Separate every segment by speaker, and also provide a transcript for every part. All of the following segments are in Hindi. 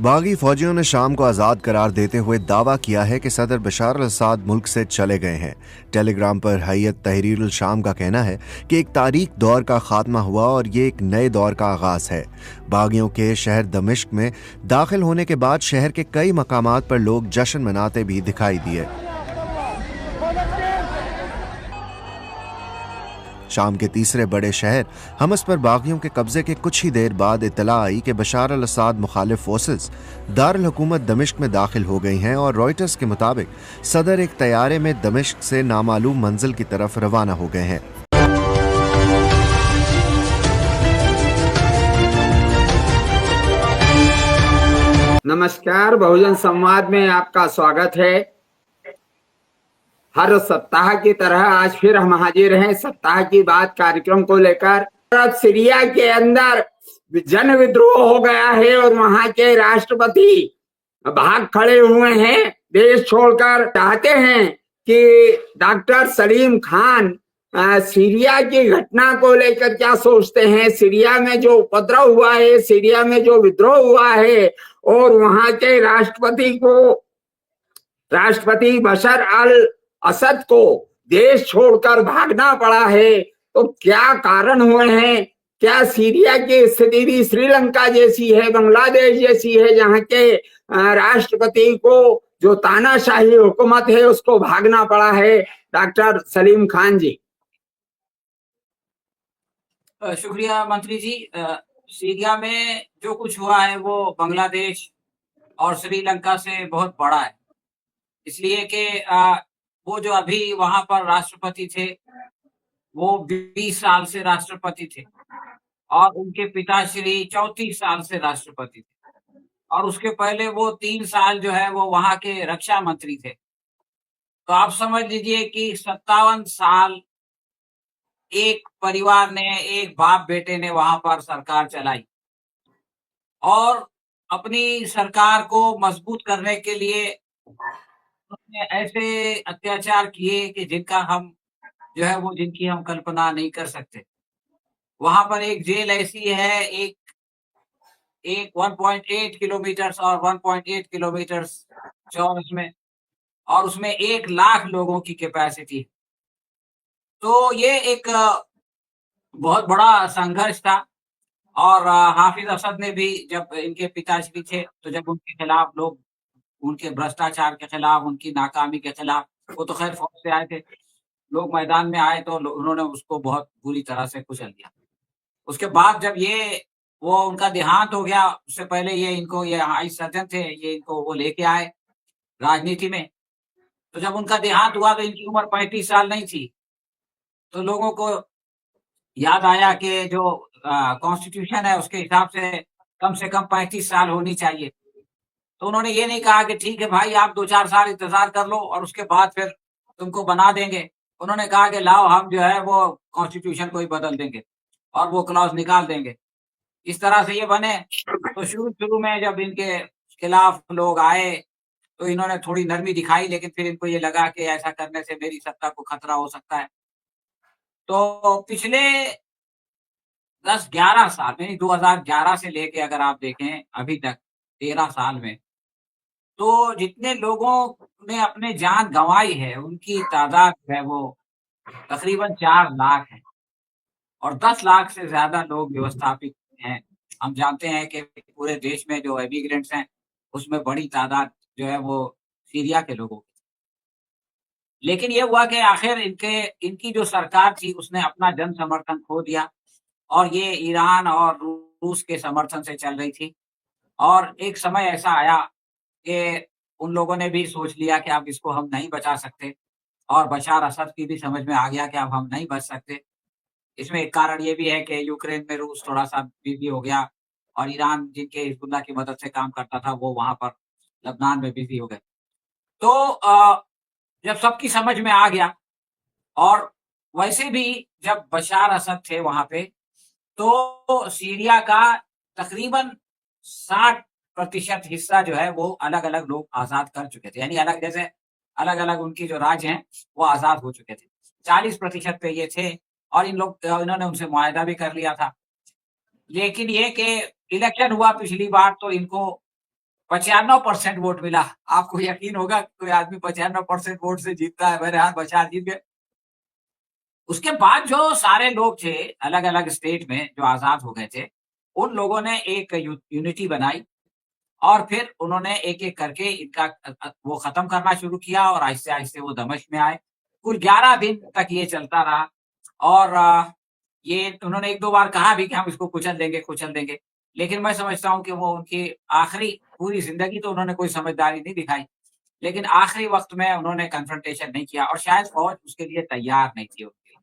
Speaker 1: बागी फौजियों ने शाम को आज़ाद करार देते हुए दावा किया है कि सदर बशार अल-असाद मुल्क से चले गए हैं। टेलीग्राम पर हैयत तहरीर उल शाम का कहना है कि एक तारीख दौर का खात्मा हुआ और ये एक नए दौर का आगाज है। बागियों के शहर दमिश्क में दाखिल होने के बाद शहर के कई मकामात पर लोग जश्न मनाते भी दिखाई दिए। शाम के तीसरे बड़े शहर हमस पर बागियों के कब्जे के कुछ ही देर बाद इत्तला आई कि बशार अल असाद मुखालिफ फोर्सेस दारुल हुकूमत दमिश्क में दाखिल हो गई हैं और रॉयटर्स के मुताबिक सदर एक तैयारे में दमिश्क से नामालूम मंजिल की तरफ रवाना हो गए हैं।
Speaker 2: नमस्कार, बहुजन संवाद में आपका स्वागत है। हर सप्ताह की तरह आज फिर हम हाजिर हैं सप्ताह की बात कार्यक्रम को लेकर। सीरिया के अंदर जन विद्रोह हो गया है और वहां के राष्ट्रपति भाग खड़े हुए हैं, देश छोड़कर। चाहते हैं कि डॉक्टर सलीम खान सीरिया की घटना को लेकर क्या सोचते हैं, सीरिया में जो उपद्रव हुआ है, सीरिया में जो विद्रोह हुआ है और वहां के राष्ट्रपति बशर अल असद को देश छोड़कर भागना पड़ा है, तो क्या कारण हुए हैं। क्या सीरिया की स्थिति भी श्रीलंका जैसी है, बांग्लादेश जैसी है, जहां के राष्ट्रपति को जो तानाशाही हुकूमत है उसको भागना पड़ा है। डॉक्टर सलीम खान जी।
Speaker 3: शुक्रिया मंत्री जी। सीरिया में जो कुछ हुआ है वो बांग्लादेश और श्रीलंका से बहुत बड़ा है, इसलिए कि वो जो अभी वहां पर राष्ट्रपति थे वो 20 साल से राष्ट्रपति थे और उनके पिताश्री 34 साल से राष्ट्रपति थे और उसके पहले वो 3 साल जो है वो वहां के रक्षा मंत्री थे। तो आप समझ लीजिए कि 57 साल एक परिवार ने, एक बाप बेटे ने वहां पर सरकार चलाई और अपनी सरकार को मजबूत करने के लिए उन्होंने ऐसे अत्याचार किए कि जिनका हम जो है वो जिनकी हम कल्पना नहीं कर सकते। वहां पर एक जेल ऐसी है, एक एक 1.8 किलोमीटर और 1.8 किलोमीटर चौरस में, और उसमें 1 लाख लोगों की कैपेसिटी। तो ये एक बहुत बड़ा संघर्ष था और हाफिज असद ने भी, जब इनके पिताश्री थे, तो जब उनके खिलाफ लोग, उनके भ्रष्टाचार के खिलाफ, उनकी नाकामी के खिलाफ, वो तो खैर फौज से आए थे, लोग मैदान में आए तो उन्होंने उसको बहुत बुरी तरह से कुचल दिया। उसके बाद जब वो उनका देहांत हो गया, उससे पहले ये हाई सर्जन थे, ये इनको वो लेके आए राजनीति में। तो जब उनका देहांत हुआ तो इनकी उम्र 35 साल नहीं थी। तो लोगों को याद आया कि जो कॉन्स्टिट्यूशन है उसके हिसाब से कम 35 साल होनी चाहिए। तो उन्होंने ये नहीं कहा कि ठीक है भाई, आप 2-4 साल इंतजार कर लो और उसके बाद फिर तुमको बना देंगे। उन्होंने कहा कि लाओ, हम जो है वो कॉन्स्टिट्यूशन को ही बदल देंगे और वो क्लॉज निकाल देंगे। इस तरह से ये बने। तो शुरू-शुरू में जब इनके खिलाफ लोग आए तो इन्होंने थोड़ी नरमी दिखाई, लेकिन फिर इनको ये लगा कि ऐसा करने से मेरी सत्ता को खतरा हो सकता है। तो पिछले 10-11 साल में, 2011 से लेके अगर आप देखें अभी तक 13 साल में, तो जितने लोगों ने अपने जान गँवाई है, उनकी तादाद जो है वो तकरीबन 4 लाख है और 10 लाख से ज़्यादा लोग व्यवस्थापित हैं। हम जानते हैं कि पूरे देश में जो इमिग्रेंट्स हैं, उसमें बड़ी तादाद जो है वो सीरिया के लोगों की। लेकिन ये हुआ कि आखिर इनकी जो सरकार थी उसने अपना जन समर्थन खो दिया और ये ईरान और रूस के समर्थन से चल रही थी। और एक समय ऐसा आया कि उन लोगों ने भी सोच लिया कि अब इसको हम नहीं बचा सकते और बशार असद की भी समझ में आ गया कि अब हम नहीं बच सकते। इसमें एक कारण ये भी है कि यूक्रेन में रूस थोड़ा-सा बिज़ी हो गया और ईरान, जिनके हिज़्बुल्लाह की मदद से काम करता था, वो वहाँ पर लबनान में बिज़ी हो गए। तो जब सबकी समझ में आ गया, और वैसे भी जब बशार असद थे वहाँ पे, तो सीरिया का तकरीबन 60% हिस्सा जो है वो अलग-अलग लोग आज़ाद कर चुके थे। यानी अलग-अलग उनकी जो राज्य हैं, वो आज़ाद हो चुके थे। 40% पे ये थे और इन्होंने उनसे मुआहदा भी कर लिया था। लेकिन ये कि इलेक्शन हुआ पिछली बार तो इनको 95% वोट मिला। आपको यकीन होगा कोई आदमी 95% वोट से जीतता है? बहरहाल बशार जीत गए। उसके बाद जो सारे लोग थे अलग-अलग स्टेट में जो आज़ाद हो गए थे, उन लोगों ने एक यूनिटी बनाई और फिर उन्होंने एक-एक करके इनका वो खत्म करना शुरू किया और आहिस्ते-आहिस्ते वो दमिश्क में आए। कुल 11 दिन तक ये चलता रहा और ये उन्होंने 1-2 बार कहा भी कि हम इसको कुचल देंगे। लेकिन मैं समझता हूँ कि वो उनकी आखिरी पूरी ज़िंदगी तो उन्होंने कोई समझदारी नहीं दिखाई। लेकिन आखिरी वक़्त में उन्होंने कन्फ्रंटेशन नहीं किया और शायद फ़ौज उसके लिए तैयार नहीं थी उनके लिए।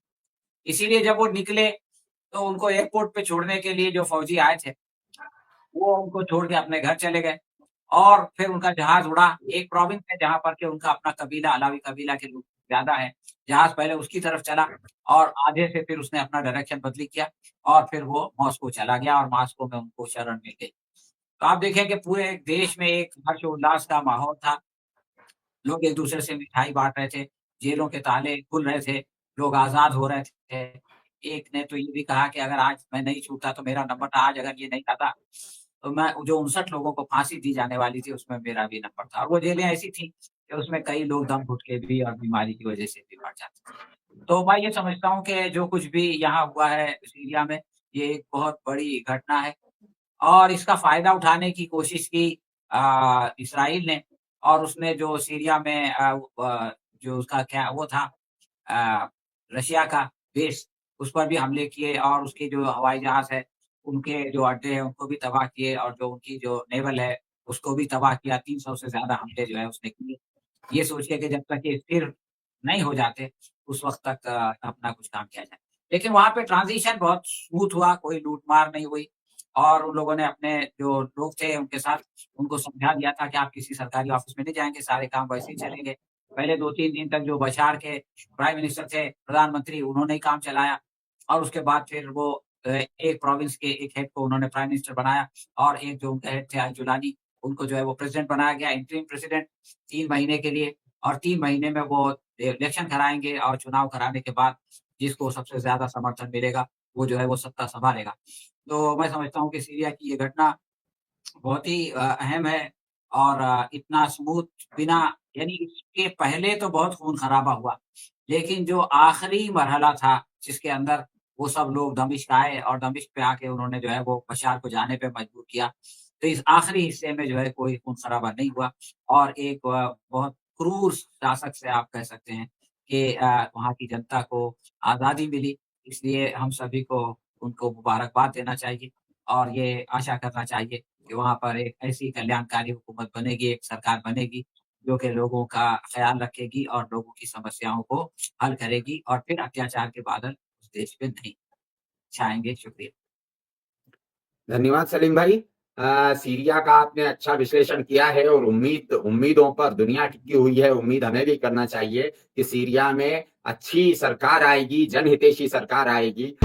Speaker 3: इसीलिए जब वो निकले, तो उनको एयरपोर्ट पे छोड़ने के लिए जो फ़ौजी आए थे, वो उनको छोड़ के अपने घर चले गए और फिर उनका जहाज़ उड़ा। एक प्रोविंस है जहाँ पर के उनका अपना कबीला, अलावी कबीला के लोग ज़्यादा हैं। जहाज़ पहले उसकी तरफ चला और आधे से फिर उसने अपना डायरेक्शन बदली किया और फिर वो मॉस्को चला गया और मॉस्को में उनको शरण मिल गई। तो आप देखें कि पूरे देश में एक हर्ष-उल्लास का माहौल था। लोग एक-दूसरे से मिठाई बाँट रहे थे, जेलों के ताले खुल रहे थे, लोग आज़ाद हो रहे थे। एक ने तो ये भी कहा कि अगर आज मैं नहीं छूटा तो मेरा नंबर था, आज अगर ये नहीं खाता, तो मैं जो 59 लोगों को फांसी दी जाने वाली थी, उसमें मेरा भी नंबर था। और वो जेलें ऐसी थी कि उसमें कई लोग दम घुट के भी और बीमारी की वजह से भी मर जाते थे। तो मैं ये समझता हूँ कि जो कुछ भी यहाँ हुआ है सीरिया में, ये एक बहुत बड़ी घटना है और इसका फ़ायदा उठाने की कोशिश की इस्राइल ने और उसने जो सीरिया में जो उसका क्या वो था अ, रशिया का बेस, उस पर भी हमले किए और उसके जो हवाई जहाज़ है, उनके जो अड्डे हैं, उनको भी तबाह किए और जो उनकी जो नेवल है, उसको भी तबाह किया। 300 से ज़्यादा हमले जो है उसने किए। ये सोच के कि जब तक ये स्थिर नहीं हो जाते, उस वक़्त तक अपना कुछ काम किया जाए। लेकिन वहाँ पे ट्रांज़िशन बहुत स्मूथ हुआ, कोई लूट-मार नहीं हुई और उन लोगों ने अपने जो लोग थे उनके साथ उनको समझा दिया था कि आप किसी सरकारी ऑफ़िस में नहीं जाएँगे, सारे काम वैसे ही चलेंगे। पहले 2-3 दिन तक जो बशार के प्राइम मिनिस्टर थे, प्रधानमंत्री, उन्होंने ही काम चलाया और उसके बाद फिर वो एक प्रोविंस के एक हेड को उन्होंने प्राइम मिनिस्टर बनाया और एक जो उनके हेड थे अल-जुलानी, उनको जो है वो प्रेज़िडेंट बनाया गया, इंटरिम प्रेज़िडेंट 3 महीने के लिए और 3 महीने में वो इलेक्शन कराएँगे और चुनाव कराने के बाद जिसको सबसे ज़्यादा समर्थन मिलेगा, वो जो है वो सत्ता संभालेगा। तो मैं समझता हूँ कि सीरिया की ये घटना बहुत ही अहम है और इतना स्मूथ बिना यानी इसके पहले तो बहुत खून-खराबा हुआ, लेकिन जो आखिरी मरहला था, जिसके अंदर वो सब लोग दमिश्क आए और दमिश्क पे आके उन्होंने जो है वो बशार को जाने पे मजबूर किया। तो इस आखिरी हिस्से में जो है कोई खून-खराबा नहीं हुआ और एक बहुत क्रूर शासक से आप कह सकते हैं कि वहाँ की जनता को आज़ादी मिली, इसलिए हम सभी को उनको मुबारकबाद देना चाहिए और ये आशा करना चाहिए कि वहाँ पर एक ऐसी कल्याणकारी हुकूमत बनेगी, एक सरकार बनेगी, जो कि लोगों का ख़्याल रखेगी और लोगों की समस्याओं को हल करेगी और फिर अत्याचार के बादल उस देश पे नहीं छाएँगे। शुक्रिया।
Speaker 2: धन्यवाद सलीम भाई। सीरिया का आपने अच्छा विश्लेषण किया है और उम्मीदों पर दुनिया टिकी हुई है। उम्मीद हमें भी करना चाहिए कि सीरिया में अच्छी सरकार आएगी, जनहितैषी सरकार आएगी।